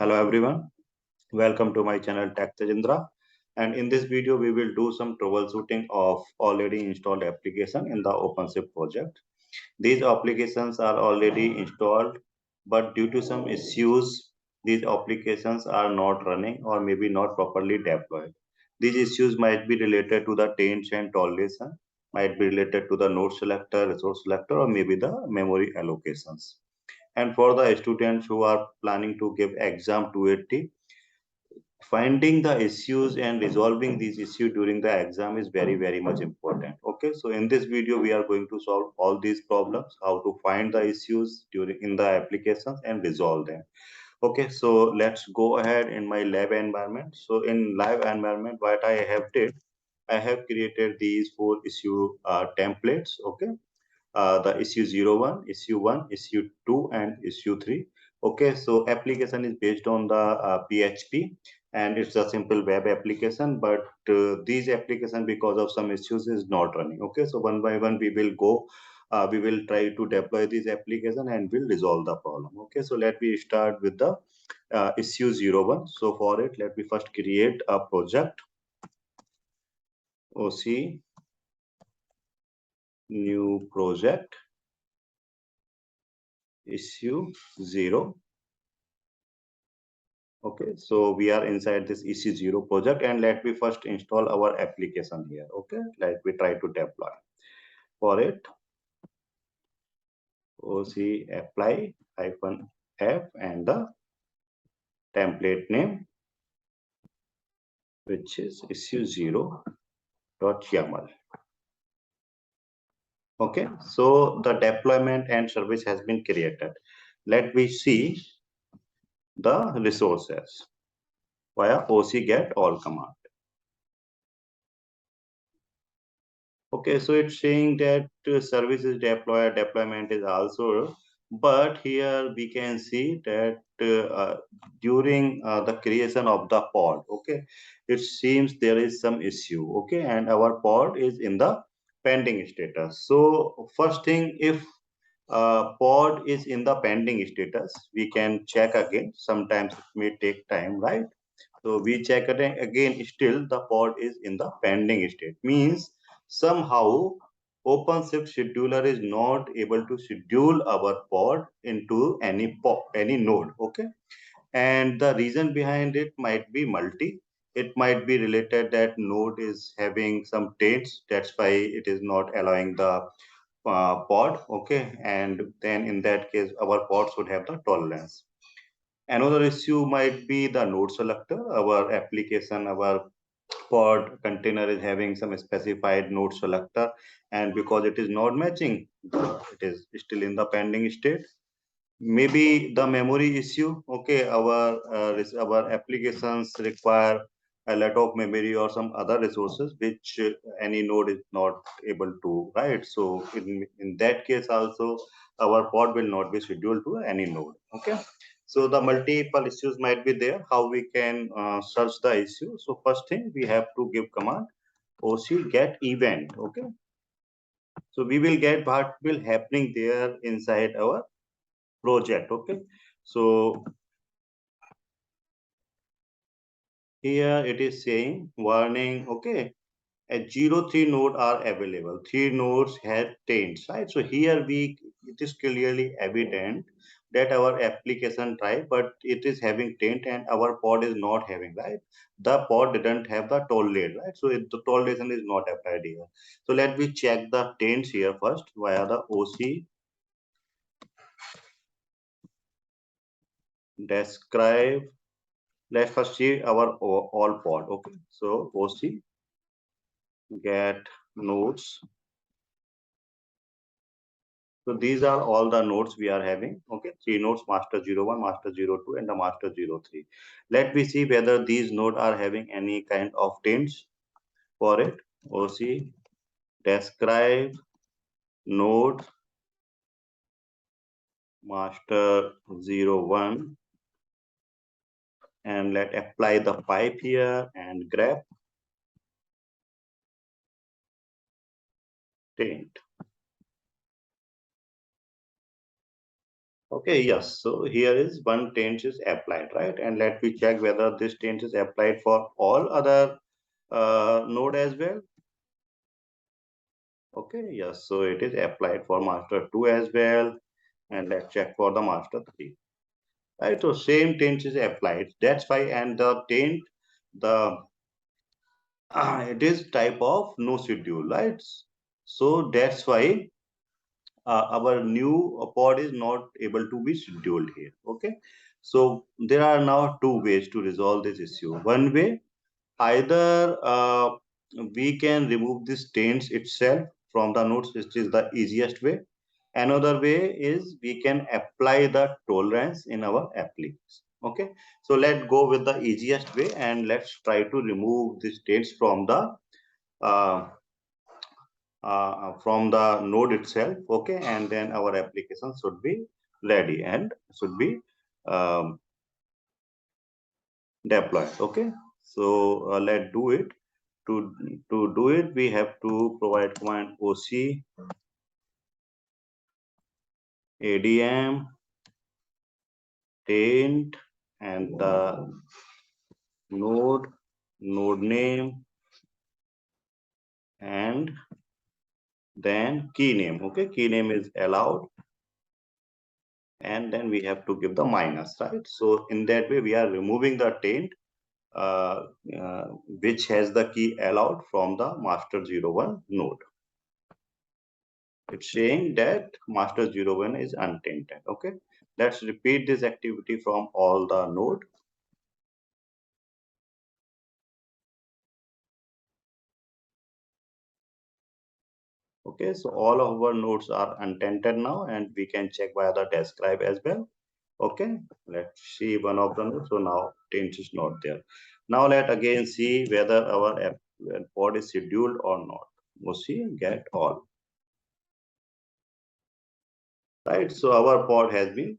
Hello everyone, welcome to my channel Tech Tejendra. And in this video, we will do some troubleshooting of already installed application in the OpenShift project. These applications are already installed, but due to some issues, these applications are not running or maybe not properly deployed. These issues might be related to the Taints and Toleration, might be related to the node selector, resource selector, or maybe the memory allocations. And for the students who are planning to give exam 280, finding the issues and resolving these issues during the exam is very much important. Okay, so in this video we are going to solve all these problems, how to find the issues during in the applications and resolve them. Okay, so let's go ahead in my lab environment. So in lab environment, what I have did, I have created these four issue templates. Okay, the issue 01, issue 1, issue 2, and issue 3. Okay, so application is based on the PHP, and it's a simple web application, but these application, because of some issues, is not running. Okay, so one by one we will go, we will try to deploy this application and we'll resolve the problem. Okay, so let me start with the issue 01. So for it, let me first create a project, OC new project, issue 0. Okay, so we are inside this EC0 project, and let me first install our application here. Okay, let me try to deploy. For it, OC apply -f and the template name, which is issue0.yaml. Okay, so the deployment and service has been created. Let me see the resources via OC get all command. Okay, so it's saying that service is deployed, deployment is also, but here we can see that during the creation of the pod, okay, it seems there is some issue, okay, and our pod is in the pending status. So first thing, if pod is in the pending status, we can check again. Sometimes it may take time, right? So we check it again, still the pod is in the pending state. Means somehow OpenShift scheduler is not able to schedule our pod into any node. Okay. And the reason behind it might be multi. It might be related that node is having some taints. That's why it is not allowing the pod. Okay. And then in that case, our pod should have the tolerance. Another issue might be the node selector. Our application, our pod container is having some specified node selector, and because it is not matching, it is still in the pending state. Maybe the memory issue. Okay, our applications require a lot of memory or some other resources which any node is not able to, right? So in that case also, our pod will not be scheduled to any node. Okay, so the multiple issues might be there. How we can search the issue? So first thing, we have to give command oc get event. Okay, so we will get what will happening there inside our project. Okay, so here it is saying warning. Okay, at 03 node are available, 3 nodes had taints, right? So here it is clearly evident that our application type, but it is having taint and our pod is not having, right? The pod didn't have the tolerate, right? So the toleration is not applied here. So let me check the taints here first via the OC describe. Let's first see our all pod. Okay, so OC get nodes. So these are all the nodes we are having. Okay, 3 nodes, master 01, master 02, and the master 03. Let me see whether these nodes are having any kind of taints. For it, OC describe node master 01, and let apply the pipe here and grab taint. Okay, yes. So here is one taint is applied, right? And let me check whether this taint is applied for all other node as well. Okay, yes. So it is applied for master 2 as well. And let's check for the master 3. Right, so same taint is applied. That's why, and the taint, the it is type of no schedule, right? So that's why our new pod is not able to be scheduled here. Okay, so there are now two ways to resolve this issue. One way, either we can remove this taints itself from the nodes, which is the easiest way. Another way is we can apply the tolerance in our application. Okay, so let's go with the easiest way and let's try to remove these taints uh, from the node itself. Okay, and then our application should be ready and should be um, deployed. Okay, so let's do it. To do it, we have to provide command oc adm taint and the node name and then key name. Okay, key name is allowed, and then we have to give the minus, right? So in that way we are removing the taint uh, uh, which has the key allowed from the master 01 node. It's saying that master 01 is untainted. Okay, let's repeat this activity from all the node. Okay, so all of our nodes are untainted now, and we can check via the describe as well. Okay, let's see one of the nodes. So now taint is not there. Now let again see whether our pod is scheduled or not. We'll see get all. Right, so our pod has been.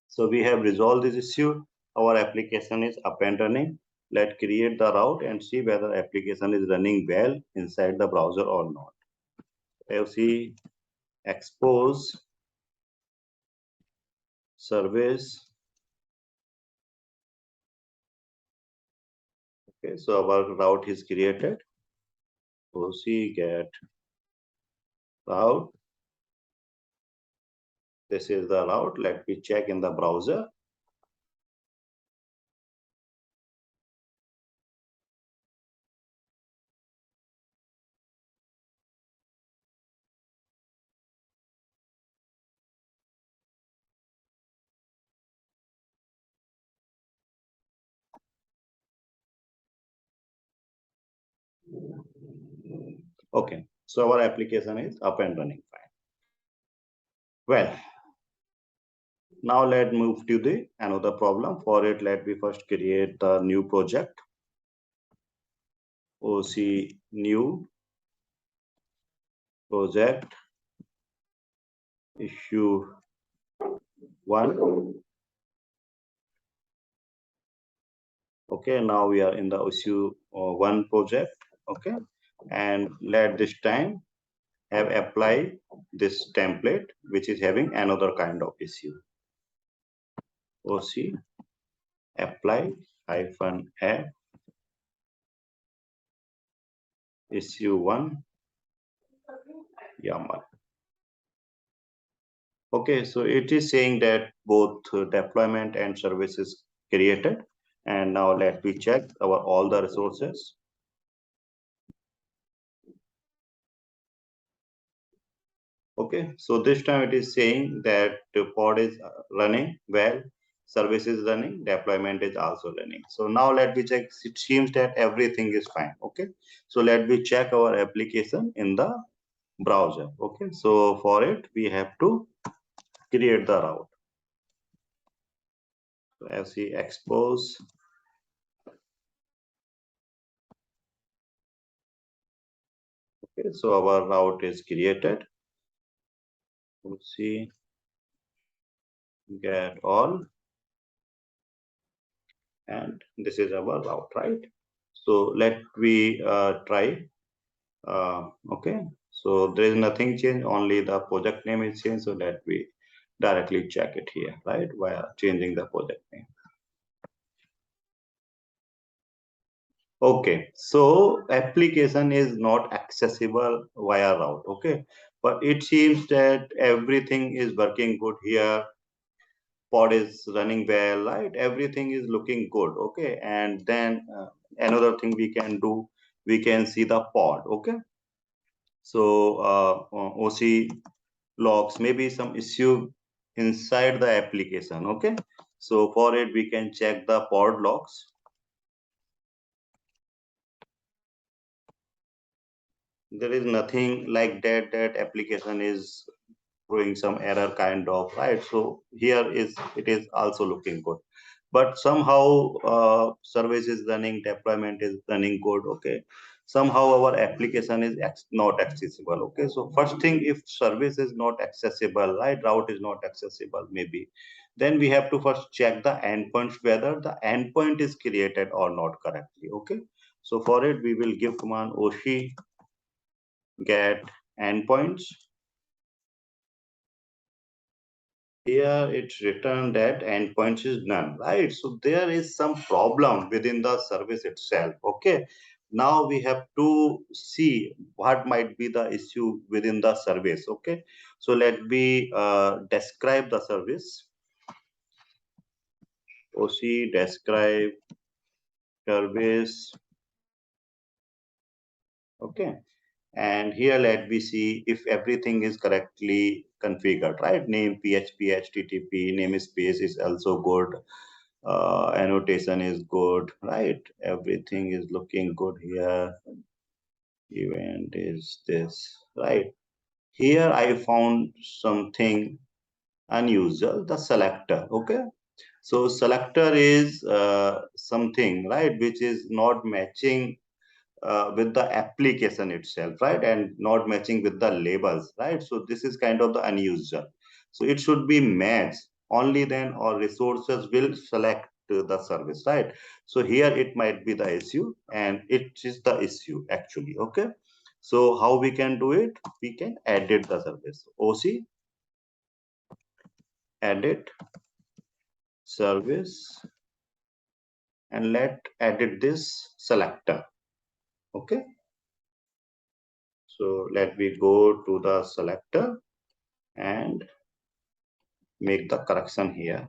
So we have resolved this issue. Our application is up and running. Let's create the route and see whether application is running well inside the browser or not. We'll see expose service. Okay, so our route is created. So see get route. This is the route. Let me check in the browser. Okay, so our application is up and running fine. Well, now let's move to the another problem. For it, let me first create the new project. OC new project issue 1. Okay, now we are in the issue 1 project. Okay, and let this time have apply this template which is having another kind of issue. OC apply -f issue 1 YAML. Okay, so it is saying that both deployment and services created. And now let me check our all the resources. Okay, so this time it is saying that the pod is running well, service is running, deployment is also running. So now let me check. It seems that everything is fine. Okay, so let me check our application in the browser. Okay, so for it we have to create the route. So as we expose. Okay, so our route is created. Let's see, get all, and this is our route, right? So let we try. Okay, so there is nothing changed, only the project name is changed. So let we directly check it here, right, via changing the project name. Okay, so application is not accessible via route. Okay, but it seems that everything is working good here. Pod is running well, right? Everything is looking good. Okay, and then another thing we can do, we can see the pod. Okay, so OC logs, maybe some issue inside the application. Okay, so for it we can check the pod logs. There is nothing like that, that application is throwing some error kind of, right? So here is, it is also looking good, but somehow service is running, deployment is running good. Okay, somehow our application is not accessible. Okay, so first thing, if service is not accessible, right, route is not accessible maybe, then we have to first check the endpoints, whether the endpoint is created or not correctly. Okay, so for it we will give command oc get endpoints. Here it's written that endpoints is none, right? So there is some problem within the service itself. Okay, now we have to see what might be the issue within the service. Okay, so let me describe the service. OC describe service. Okay, and here let me see if everything is correctly configured, right? Name php http namespace is also good, annotation is good, right? Everything is looking good here. Event is this, right? Here I found something unusual, the selector. Okay, so selector is something, right, which is not matching with the application itself, right, and not matching with the labels, right? So this is kind of the unusual. So it should be matched, only then our resources will select the service, right? So here it might be the issue, and it is the issue actually. Okay, so how we can do it? We can edit the service. OC edit service, and let edit this selector. Okay, so let me go to the selector and make the correction here.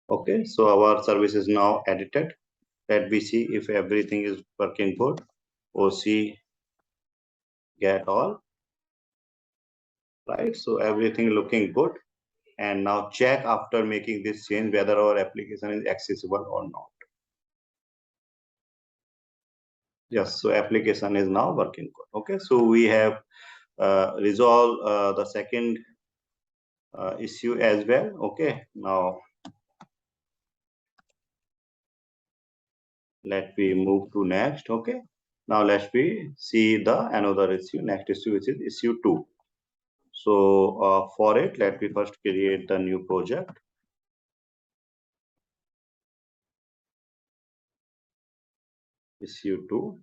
Okay, so our service is now edited. Let me see if everything is working good. OC get all, right? So everything looking good. And now check after making this change whether our application is accessible or not. Yes, so application is now working good. Okay, so we have resolved the second issue as well. Okay, now let me move to next. Okay, now let's we see the another issue, next issue, which is issue 2. So for it, let me first create the new project. Issue 2.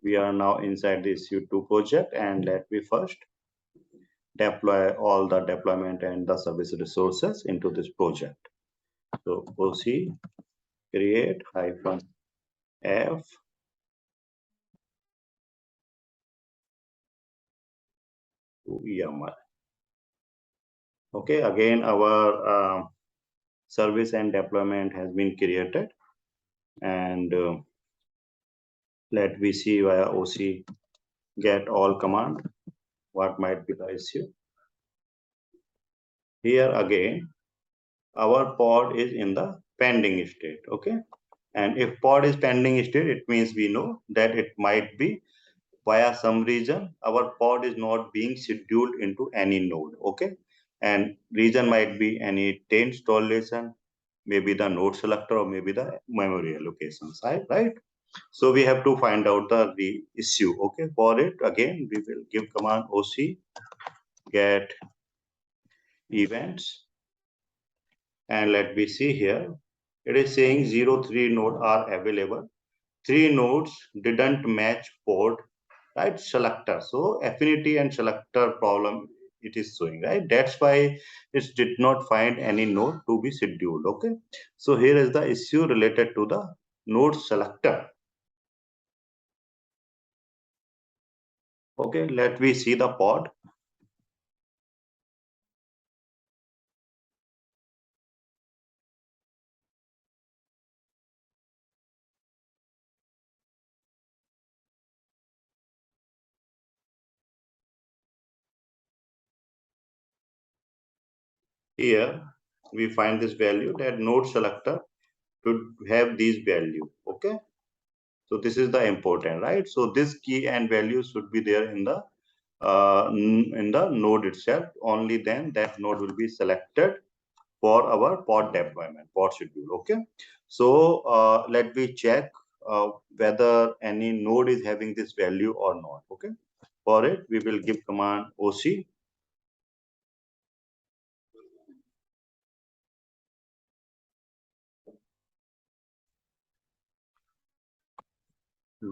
We are now inside the issue 2 project, and let me first deploy all the deployment and the service resources into this project. So OC create -f to EMR. Okay, again our service and deployment has been created, and let me see via OC get all command what might be the issue. Here again our pod is in the pending state. Okay, and if pod is pending state, it means we know that it might be via some reason our pod is not being scheduled into any node. Okay, and reason might be any Taints toleration, maybe the node selector, or maybe the memory allocations, right? So we have to find out the issue. Okay, for it again we will give command OC get events, and let me see here It is saying 03 node are available. 3 nodes didn't match port, right? Selector. So affinity and selector problem it is showing, right? That's why it did not find any node to be scheduled. Okay. So here is the issue related to the node selector. Okay, let me see the pod. Here we find this value that node selector should have these value. Okay. So this is the important, right? So this key and value should be there in the node itself. Only then that node will be selected for our pod deployment, pod schedule. Okay. So let me check whether any node is having this value or not. Okay. For it, we will give command OC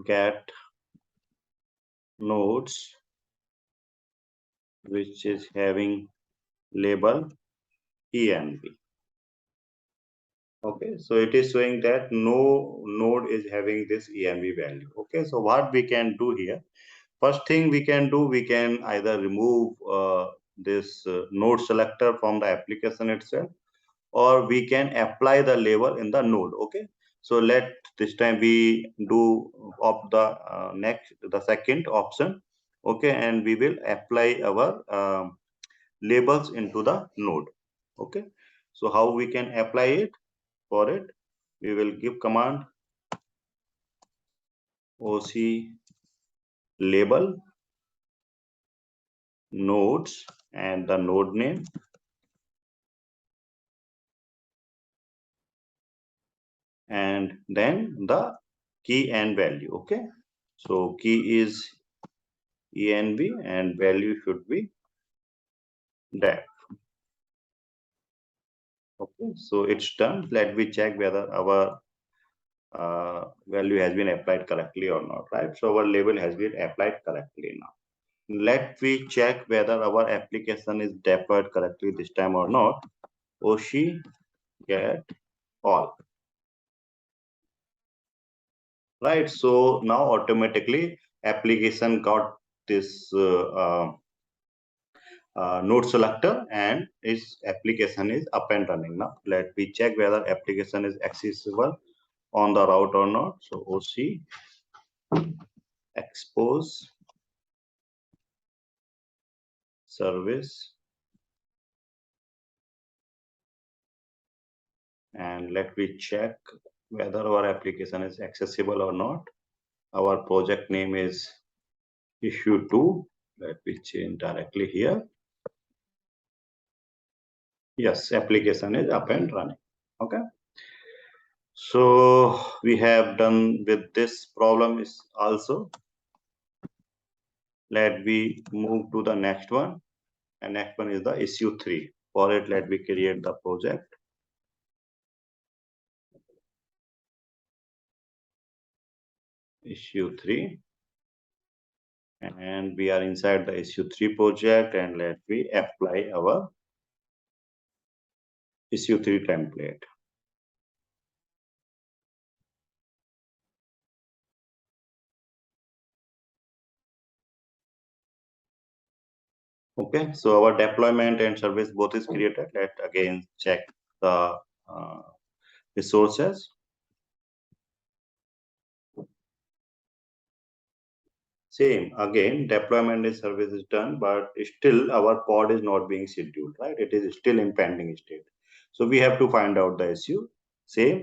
get nodes which is having label env. Okay, so it is showing that no node is having this env value. Okay, so what we can do here, first thing we can do, we can either remove this node selector from the application itself, or we can apply the label in the node. Okay, so let this time we do of the the second option. Okay, and we will apply our labels into the node. Okay, so how we can apply it? For it, we will give command OC label nodes and the node name, and then the key and value. Okay, so key is env and value should be that. Okay, so it's done. Let me check whether our value has been applied correctly or not, right? So our label has been applied correctly now. Let me check whether our application is deployed correctly this time or not. OC get all. Right, so now automatically application got this node selector and its application is up and running now. Let me check whether application is accessible on the route or not. So OC expose service, and let me check whether our application is accessible or not. Our project name is issue2. Let me change directly here. Yes, application is up and running. Okay. So we have done with this problem is also. Let we move to the next one, and next one is the issue 3. For it, let me create the project. Issue 3, and we are inside the issue 3 project, and let me apply our issue 3 template. Okay, so our deployment and service both is created. Let again check the resources. Same again, deployment is service is done, but still our pod is not being scheduled, right? It is still in pending state. So we have to find out the issue. Same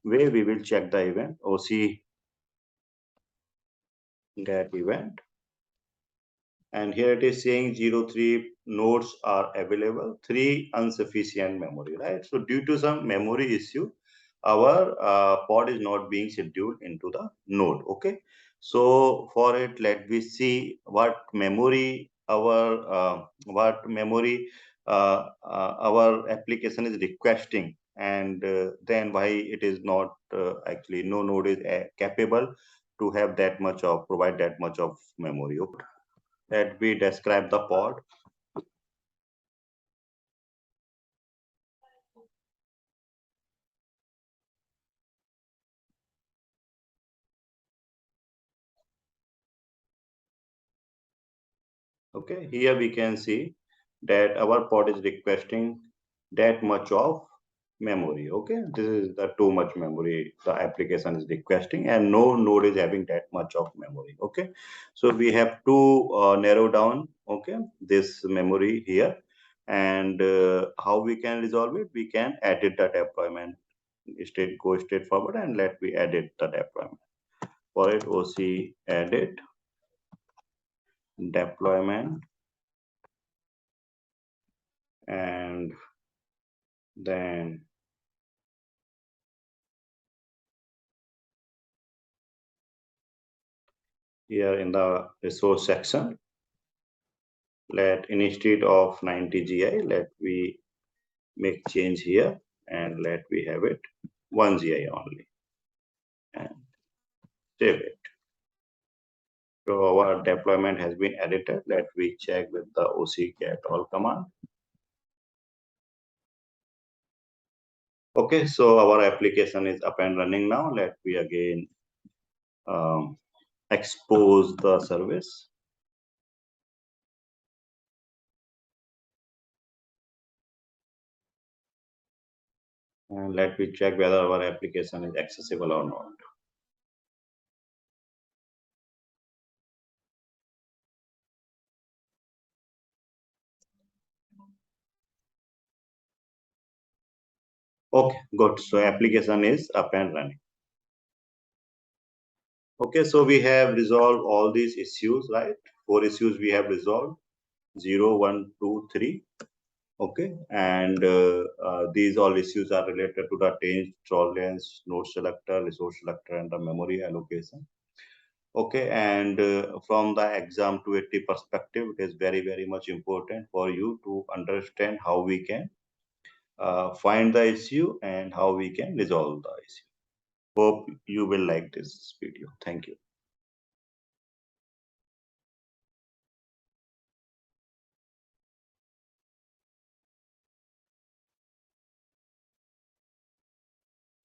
way we will check the event, OC get event. And here it is saying 03 nodes are available, 3 insufficient memory, right? So due to some memory issue, our pod is not being scheduled into the node. Okay, so for it, let me see what memory our our application is requesting and then why it is not actually no node is capable to have that much of provide that much of memory. Okay. Let me describe the pod. Okay, here we can see that our pod is requesting that much of memory. Okay, this is the too much memory the application is requesting, and no node is having that much of memory. Okay, so we have to narrow down, okay, this memory here, and how we can resolve it? We can edit the deployment go straight forward, and let me edit the deployment. For it, OC edit deployment, and then here in the resource section, let instead of 90 GI, let we make change here, and let we have it 1 GI only, and save it. So our deployment has been edited. Let we check with the OC get all command. Okay, so our application is up and running now. Let we again um, expose the service. And let me check whether our application is accessible or not. Okay, good. So application is up and running. Okay, so we have resolved all these issues, right? 4 issues we have resolved: 0, 1, 2, 3. Okay, and these all issues are related to the Taints tolerance, node selector, resource selector, and the memory allocation. Okay, and from the exam 280 perspective, it is very, very much important for you to understand how we can find the issue and how we can resolve the issue. Hope you will like this video. Thank you.